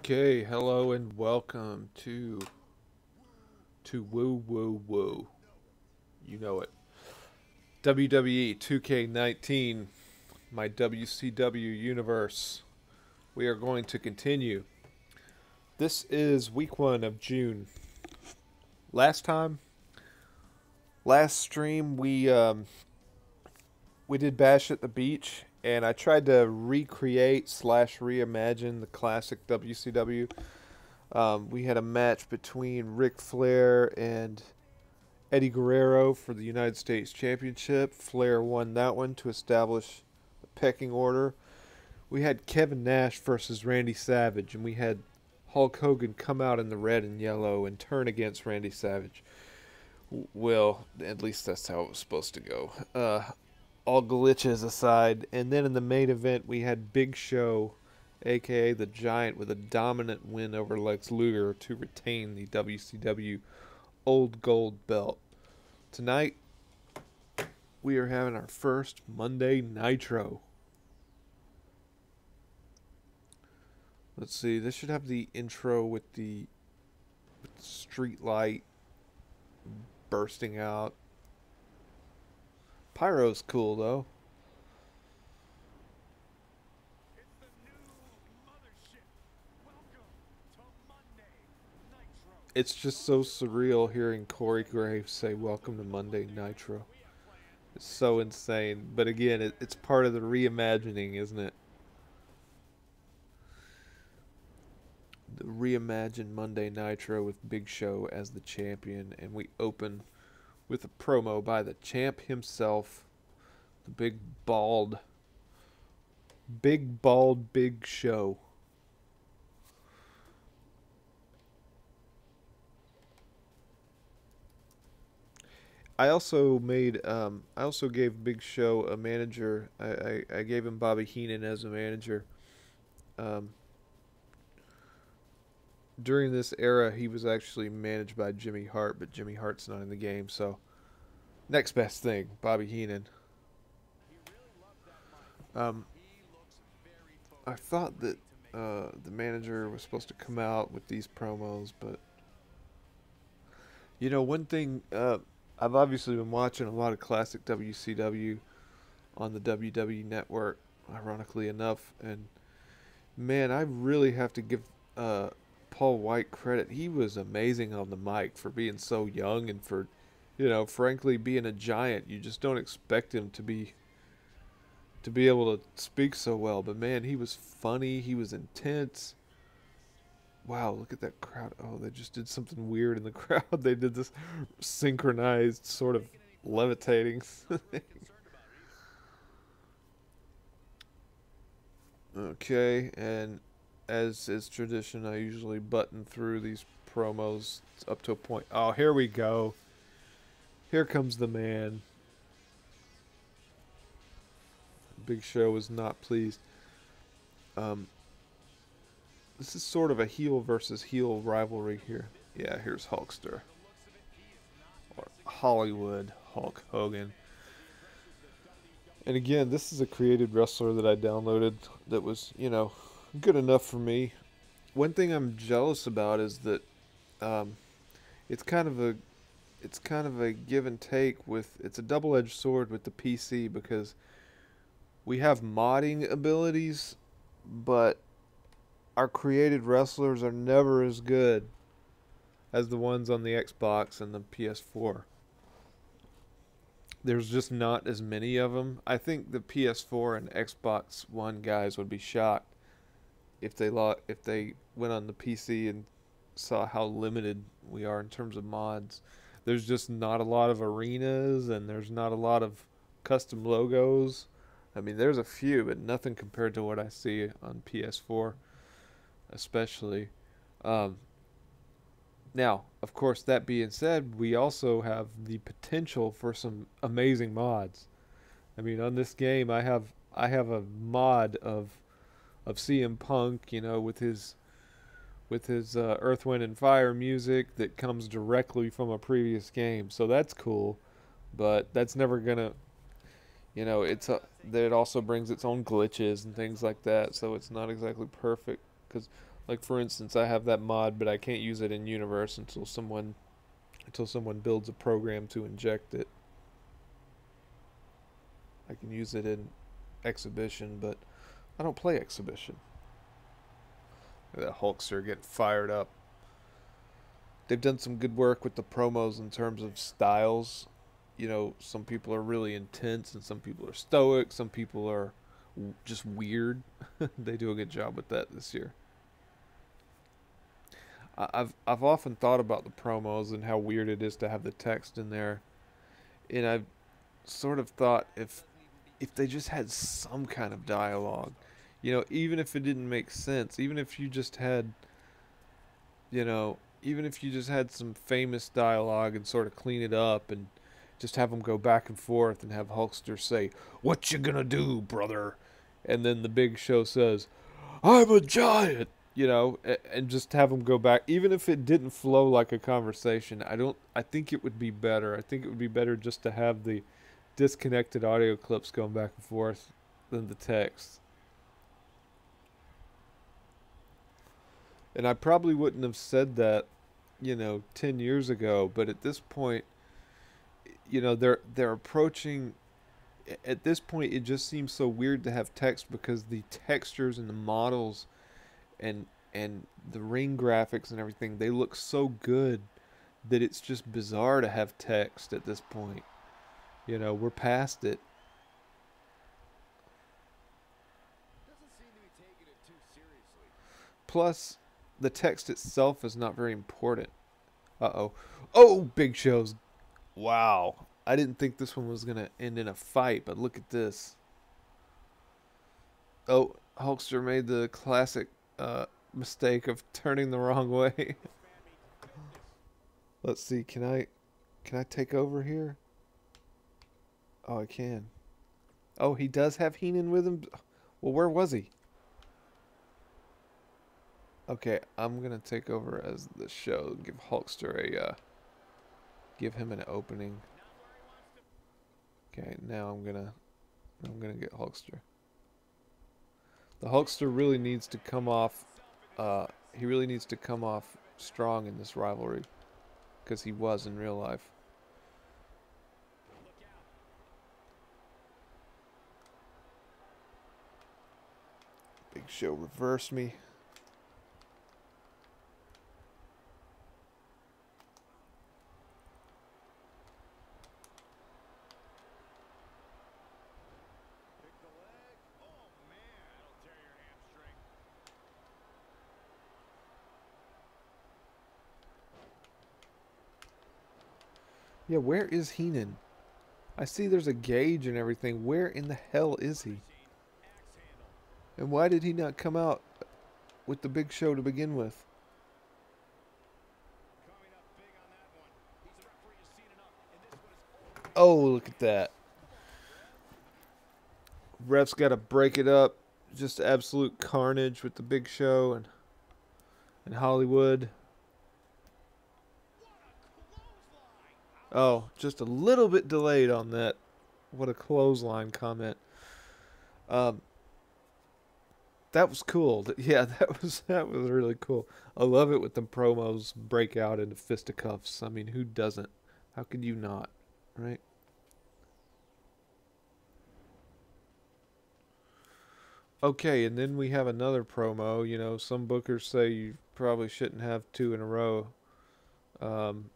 Okay, hello and welcome to Woo Woo Woo. You know it. WWE 2K19, my WCW universe. We are going to continue. This is week 1 of June. Last time, last stream we did Bash at the Beach, and I tried to recreate slash reimagine the classic WCW. We had a match between Ric Flair and Eddie Guerrero for the United States Championship. Flair won that one to establish the pecking order. We had Kevin Nash versus Randy Savage, and we had Hulk Hogan come out in the red and yellow and turn against Randy Savage. Well, at least that's how it was supposed to go. All glitches aside, and then in the main event we had Big Show, aka the Giant, with a dominant win over Lex Luger to retain the WCW Old Gold belt. Tonight, we are having our first Monday Nitro. Let's see, this should have the intro with the street light bursting out. Pyro's cool, though. It's just so surreal hearing Corey Graves say welcome to Monday Nitro. It's so insane. But again, it's part of the reimagining, isn't it? The reimagined Monday Nitro with Big Show as the champion. And we open with a promo by the champ himself. The big bald Big Show. I also gave Big Show a manager. I gave him Bobby Heenan as a manager. Um, During this era, he was actually managed by Jimmy Hart, but Jimmy Hart's not in the game. So, next best thing, Bobby Heenan. I thought that the manager was supposed to come out with these promos, but one thing. I've obviously been watching a lot of classic WCW on the WWE network, ironically enough, and man, I really have to give Paul White credit. He was amazing on the mic for being so young and for, frankly, being a giant. You just don't expect him to be able to speak so well, but man, he was funny, he was intense. Wow, look at that crowd. Oh, they just did something weird in the crowd. They did this synchronized sort of levitating thing. Okay, and as is tradition, I usually button through these promos up to a point. Oh, here we go. Here comes the man. Big Show was not pleased. This is sort of a heel versus heel rivalry here. Yeah, here's Hulkster. Or Hollywood Hulk Hogan. And again, this is a created wrestler that I downloaded that was, good enough for me. One thing I'm jealous about is that it's kind of a give and take with, it's a double-edged sword with the PC, because we have modding abilities, but our created wrestlers are never as good as the ones on the Xbox and the PS4. There's just not as many of them. I think the PS4 and Xbox One guys would be shocked if they went on the PC and saw how limited we are in terms of mods. There's just not a lot of arenas, and there's not a lot of custom logos. I mean, there's a few, but nothing compared to what I see on PS4, especially. Now, of course, that being said, we also have the potential for some amazing mods. I mean, on this game, I have a mod of CM Punk, with his Earth, Wind, and Fire music that comes directly from a previous game. So that's cool, but that's never gonna, that it also brings its own glitches and things like that. So it's not exactly perfect, because Like for instance, I have that mod, but I can't use it in universe until someone builds a program to inject it. I can use it in exhibition, but I don't play exhibition. The Hulkster getting fired up. They've done some good work with the promos in terms of styles. You know, some people are really intense and some people are stoic. Some people are just weird. They do a good job with that this year. I've often thought about the promos and how weird it is to have the text in there, and I've sort of thought if they just had some kind of dialogue, even if it didn't make sense, even if you just had some famous dialogue and sort of clean it up and just have them go back and forth and have Hulkster say, "What you gonna do, brother?" And then the Big Show says, "I'm a giant." And just have them go back, even if it didn't flow like a conversation. I think it would be better. I think it would be better just to have the disconnected audio clips going back and forth than the text. And I probably wouldn't have said that, 10 years ago, but at this point, they're approaching. At this point, it just seems so weird to have text because the textures and the models and the ring graphics and everything, they look so good that it's just bizarre to have text at this point. We're past it. Plus, the text itself is not very important. Uh-oh. Oh, Big Show's. Wow. I didn't think this one was going to end in a fight, but look at this. Oh, Hulkster made the classic mistake of turning the wrong way. Let's see. Can I take over here? Oh, I can. Oh, he does have Heenan with him? Well, where was he? Okay, I'm gonna take over as the show. Give Hulkster give him an opening. Okay, now I'm gonna get Hulkster. The Hulkster really needs to come off. He really needs to come off strong in this rivalry, because he was in real life. Big Show reversed me. Yeah, where is Heenan? I see there's a gauge and everything. Where in the hell is he? And why did he not come out with the Big Show to begin with? Oh, look at that. Ref's got to break it up. Just absolute carnage with the Big Show and Hollywood. Oh, just a little bit delayed on that. What a clothesline comment. Um, that was cool. Yeah, that was really cool. I love it when the promos break out into fisticuffs. I mean, who doesn't? How could you not, right? Okay, and then we have another promo. Some bookers say you probably shouldn't have two in a row. Um,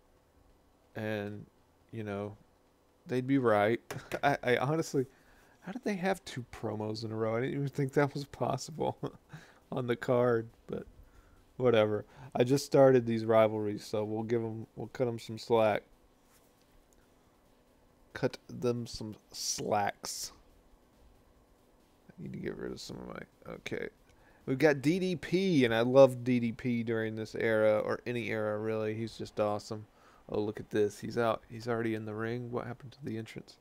and, you know, they'd be right. I honestly, how did they have two promos in a row? I didn't even think that was possible on the card, but whatever. I just started these rivalries, so we'll cut them some slack. Cut them some slacks. I need to get rid of some of my. Okay. We've got DDP, and I loved DDP during this era, or any era, really. He's just awesome. Oh, look at this. He's out. He's already in the ring. What happened to the entrance?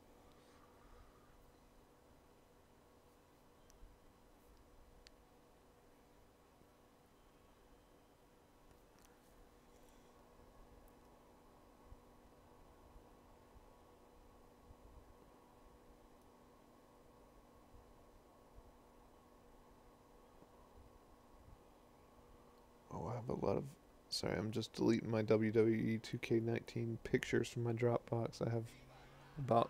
a lot of... Sorry, I'm just deleting my WWE 2K19 pictures from my Dropbox. I have about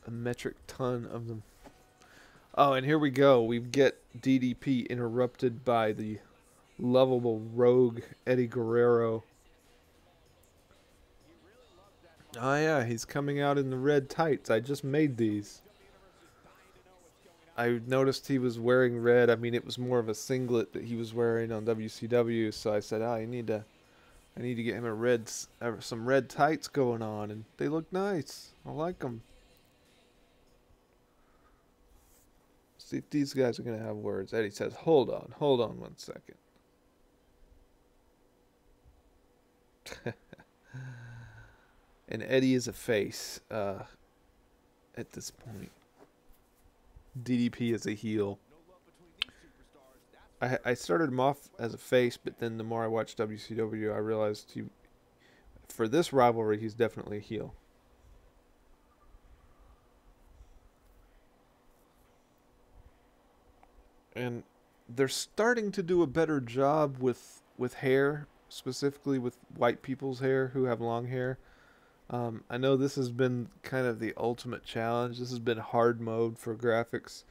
a metric ton of them. Oh, and here we go. We get DDP interrupted by the lovable rogue Eddie Guerrero. Oh yeah, he's coming out in the red tights. I just made these. I noticed he was wearing red. I mean, it was more of a singlet that he was wearing on WCW, so I said, I need to get him some red tights going on, and they look nice. I like them. See if these guys are going to have words. Eddie says, hold on 1 second. And Eddie is a face at this point. DDP is a heel. I started him off as a face, but then the more I watched WCW, I realized for this rivalry, he's definitely a heel. And they're starting to do a better job with hair, specifically with white people's hair who have long hair. I know this has been kind of the ultimate challenge. This has been hard mode for graphics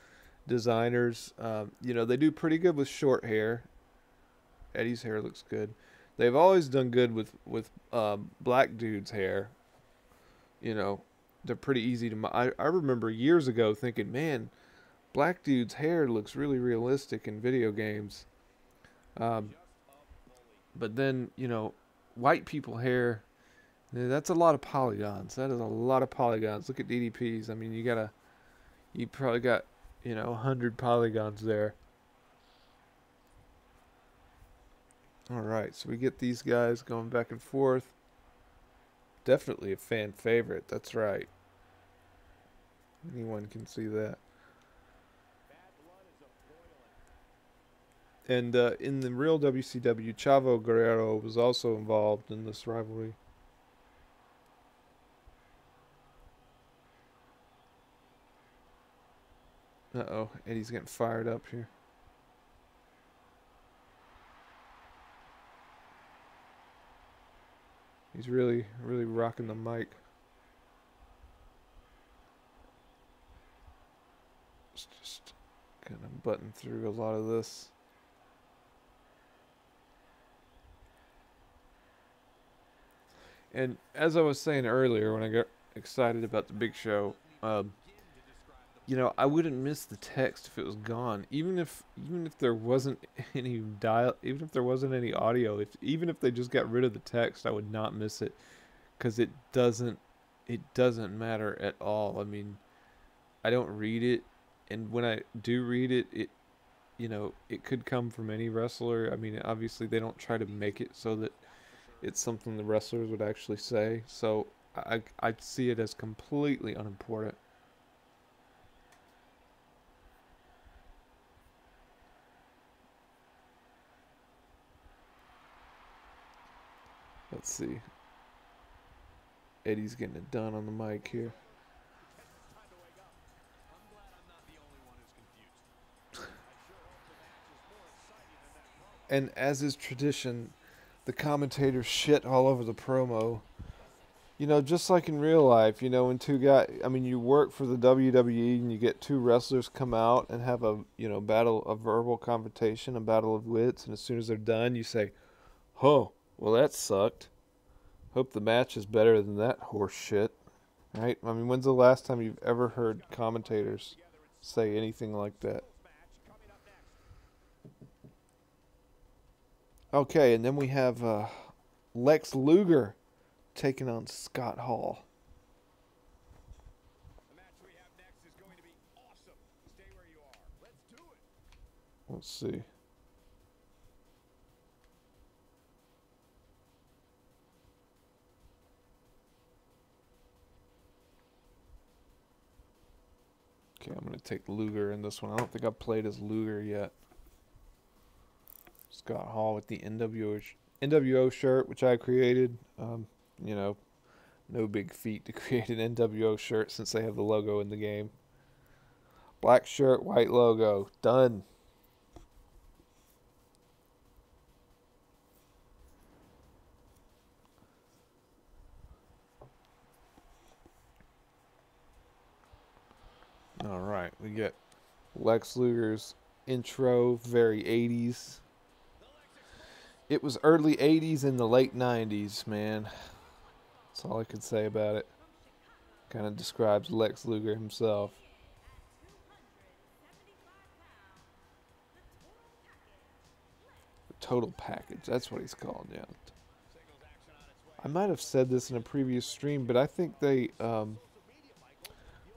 designers. You know, they do pretty good with short hair. Eddie's hair looks good. They've always done good with black dudes' hair. You know, they're pretty easy to... I remember years ago thinking, man, black dude's hair looks really realistic in video games. But then, you know, white people hair... That's a lot of polygons. That is a lot of polygons. Look at DDP's. I mean, you probably got, you know, 100 polygons there. Alright, so we get these guys going back and forth. Definitely a fan favorite. That's right. Anyone can see that. And in the real WCW, Chavo Guerrero was also involved in this rivalry. Uh-oh, Eddie's getting fired up here. He's really rocking the mic. Just kind of button through a lot of this. And as I was saying earlier, when I got excited about the Big Show, you know, I wouldn't miss the text if it was gone. Even if there wasn't any even if there wasn't any audio, even if they just got rid of the text, I would not miss it, because it doesn't matter at all. I mean, I don't read it, and when I do read it, you know, it could come from any wrestler. I mean, obviously they don't try to make it so that it's something the wrestlers would actually say. So I see it as completely unimportant. Let's see. Eddie's getting it done on the mic here. And as is tradition, the commentators shit all over the promo. You know, just like in real life, you know, when two guys, I mean, you work for the WWE and you get two wrestlers come out and have a, you know, a verbal confrontation, a battle of wits, and as soon as they're done, you say, "Oh, well, that sucked. Hope the match is better than that horse shit." Right? I mean, when's the last time you've ever heard commentators say anything like that? Okay, and then we have Lex Luger taking on Scott Hall. The match we have next is going to be awesome. Stay where you are. Let's do it. Let's see. Okay, I'm going to take Luger in this one. I don't think I've played as Luger yet. Scott Hall with the NWO shirt, which I created. You know, no big feat to create an NWO shirt since they have the logo in the game. Black shirt, white logo. Done. All right, we get Lex Luger's intro, very 80s. It was early 80s and the late 90s, man. That's all I could say about it. Kind of describes Lex Luger himself. The total package, that's what he's called, yeah. I might have said this in a previous stream, but I think they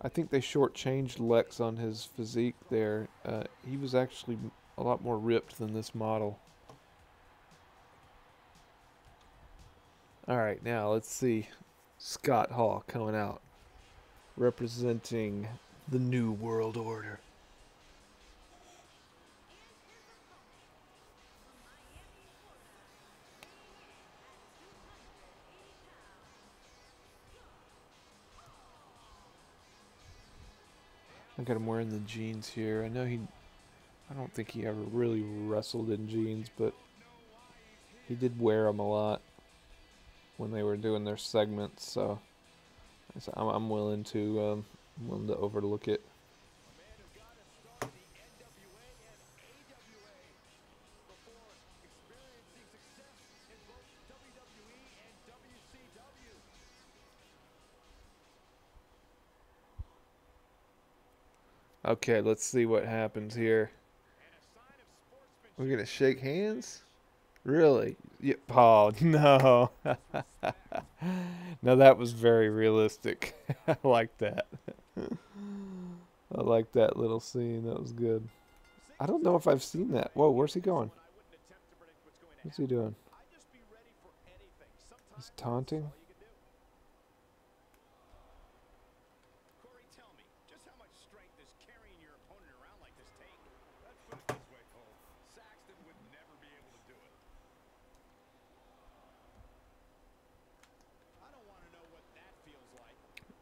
shortchanged Lex on his physique there. He was actually a lot more ripped than this model. Alright, now let's see. Scott Hall coming out, representing the New World Order. I got him wearing the jeans here. I don't think he ever really wrestled in jeans, but he did wear them a lot when they were doing their segments, so I'm willing to overlook it. Okay, let's see what happens here. We're gonna shake hands? Really? Yeah, oh, no. No, that was very realistic. I like that. I like that little scene. That was good. I don't know if I've seen that. Whoa, where's he going? What's he doing? He's taunting?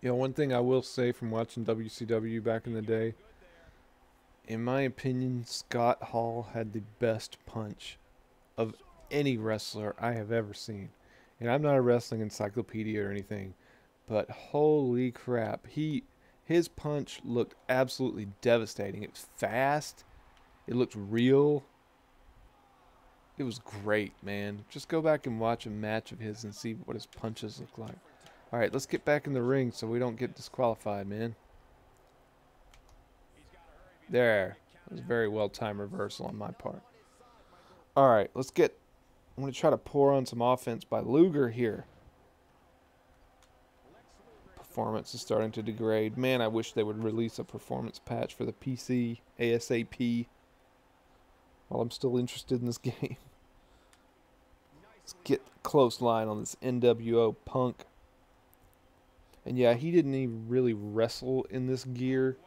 You know, one thing I will say from watching WCW back in the day, in my opinion, Scott Hall had the best punch of any wrestler I have ever seen. And I'm not a wrestling encyclopedia or anything, but holy crap, his punch looked absolutely devastating. It was fast. It looked real. It was great, man. Just go back and watch a match of his and see what his punches look like. Alright, let's get back in the ring so we don't get disqualified, man. There. That was a very well-timed reversal on my part. Alright, I'm going to try to pour on some offense by Luger here. Performance is starting to degrade. Man, I wish they would release a performance patch for the PC ASAP while I'm still interested in this game. Let's get a close line on this NWO Punk. And yeah, he didn't even really wrestle in this gear.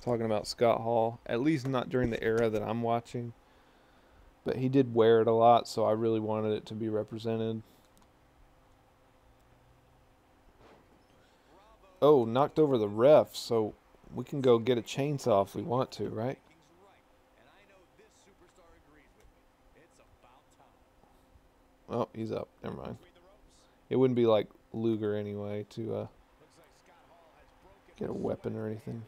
Talking about Scott Hall. At least not during the era that I'm watching. But he did wear it a lot, so I really wanted it to be represented. Oh, knocked over the ref, so we can go get a chainsaw if we want to, right? Oh, he's up. Never mind. It wouldn't be like Luger anyway to get a weapon or anything.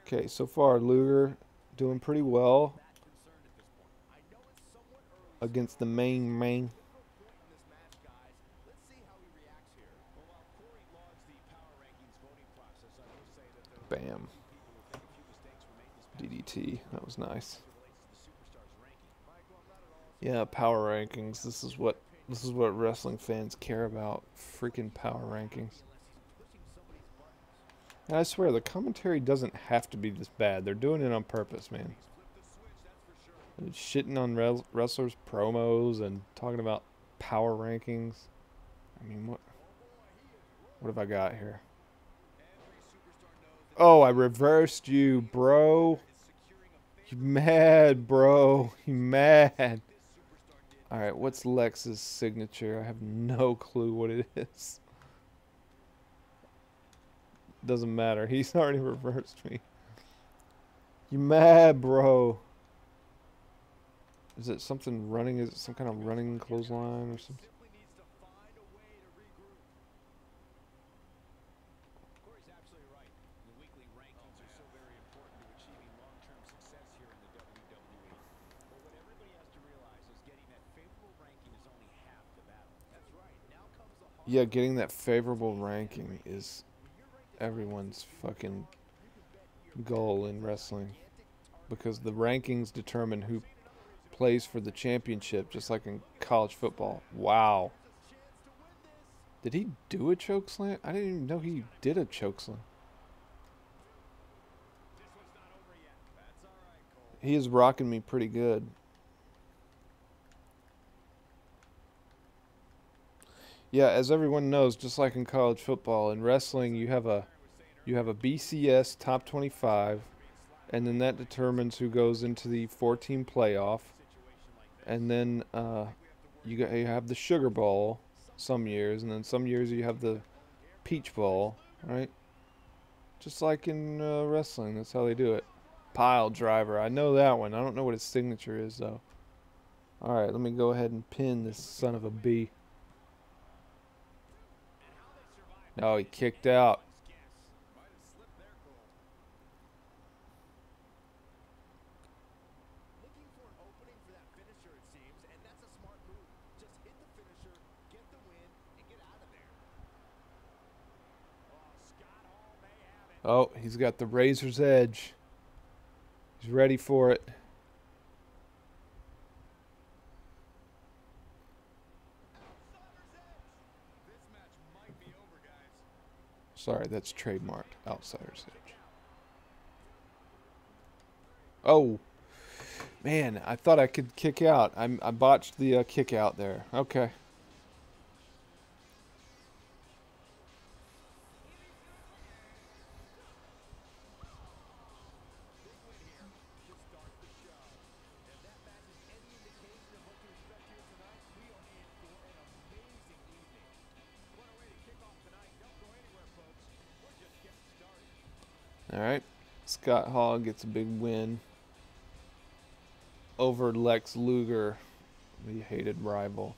Okay, so far Luger doing pretty well against the main. Bam. DDT. That was nice. Yeah, power rankings. This is what wrestling fans care about. Freaking power rankings. And I swear, the commentary doesn't have to be this bad. They're doing it on purpose, man. They're shitting on wrestlers' promos and talking about power rankings. I mean, what have I got here? Oh, I reversed you, bro. You mad, bro. You mad. Alright, what's Lex's signature? I have no clue what it is. Doesn't matter. He's already reversed me. You mad, bro. Is it something running? Is it some kind of running clothesline or something? Yeah, getting that favorable ranking is everyone's fucking goal in wrestling, because the rankings determine who plays for the championship, just like in college football. Wow. Did he do a choke slam? I didn't even know he did a choke slam. He is rocking me pretty good. Yeah, as everyone knows, just like in college football, in wrestling you have a BCS top 25, and then that determines who goes into the 4-team playoff, and then you have the Sugar Bowl some years, and then some years you have the Peach Bowl, right? Just like in wrestling, that's how they do it. Pile driver, I know that one. I don't know what his signature is though. All right, let me go ahead and pin this son of a B. No, he kicked out. Oh, he's got the razor's edge. He's ready for it. Sorry, that's trademarked. Outsider's edge. Oh, man, I thought I could kick out. I botched the kick out there. Okay. All right. Scott Hall gets a big win over Lex Luger, the hated rival.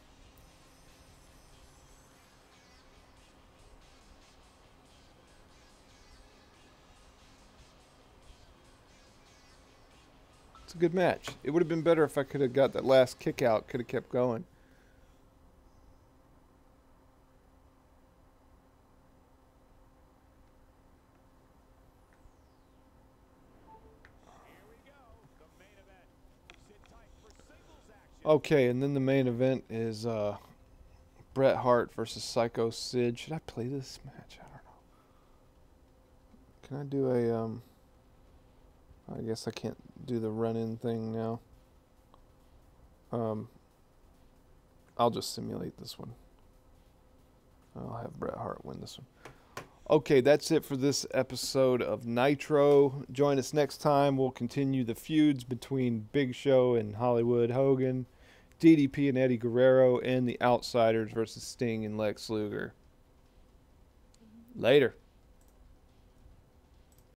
It's a good match. It would have been better if I could have got that last kick out, could have kept going. Okay, and then the main event is Bret Hart versus Psycho Sid. Should I play this match? I don't know. Can I do a I guess I can't do the run-in thing now. I'll just simulate this one. I'll have Bret Hart win this one. Okay, that's it for this episode of Nitro. Join us next time. We'll continue the feuds between Big Show and Hollywood Hogan, DDP and Eddie Guerrero, and the Outsiders versus Sting and Lex Luger. Later.